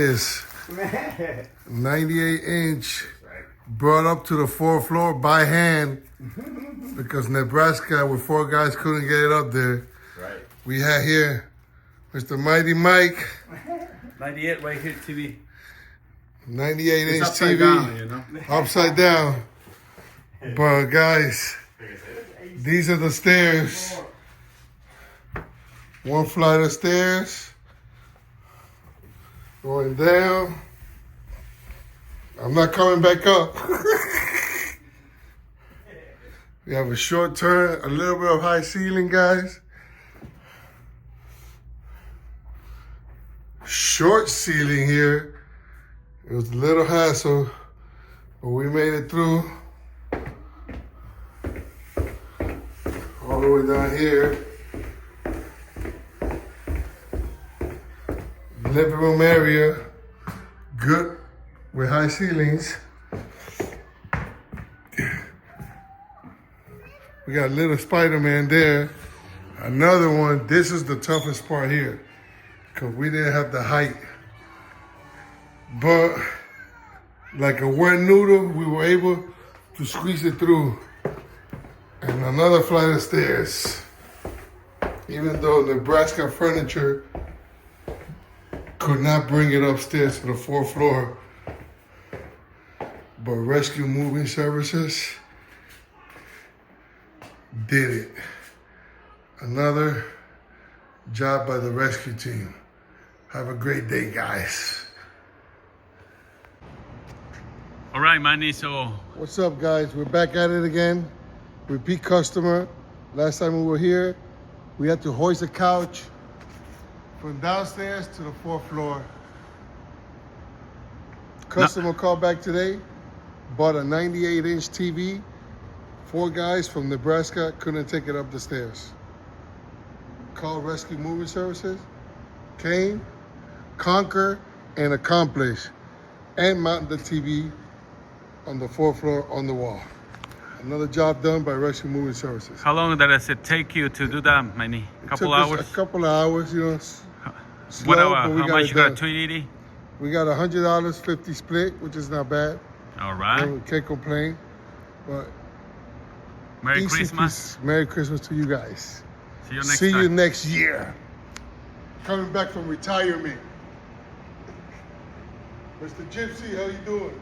This 98-inch brought up to the 4th floor by hand because Nebraska with 4 guys couldn't get it up there. Right. We had here Mr. Mighty Mike. 98 right here, TV. 98-inch upside TV. down, you know? Upside down. But guys, these are the stairs. 1 flight of stairs. Going down. I'm not coming back up. We have a short turn, a little bit of high ceiling, guys. Short ceiling here. It was a little hassle, but we made it through. All the way down here. Living room area, good with high ceilings. We got little Spider-Man there. Another one, this is the toughest part here because we didn't have the height. But like a wet noodle, we were able to squeeze it through. And another flight of stairs. Even though Nebraska furniture could not bring it upstairs to the 4th floor. But Rescue Moving Services did it. Another job by the rescue team. Have a great day, guys. All right, Manny, so... What's up, guys? We're back at it again. Repeat customer. Last time we were here, we had to hoist a couch from downstairs to the 4th floor. Customer called back today, bought a 98-inch TV. 4 guys from Nebraska couldn't take it up the stairs. Called Rescue Moving Services, came, conquer, and accomplish, and mounted the TV on the 4th floor on the wall. Another job done by Rescue Moving Services. How long does it take you to do that, Manny? A couple hours? A couple of hours, you know. What Slow, hour? but we How got much it you got? done. 280? We got $100, 50 split, which is not bad. All right. We can't complain. But Merry easy Christmas. peasy. Merry Christmas to you guys. See you next See time. you next year. Coming back from retirement. Mr. Gypsy, how you doing?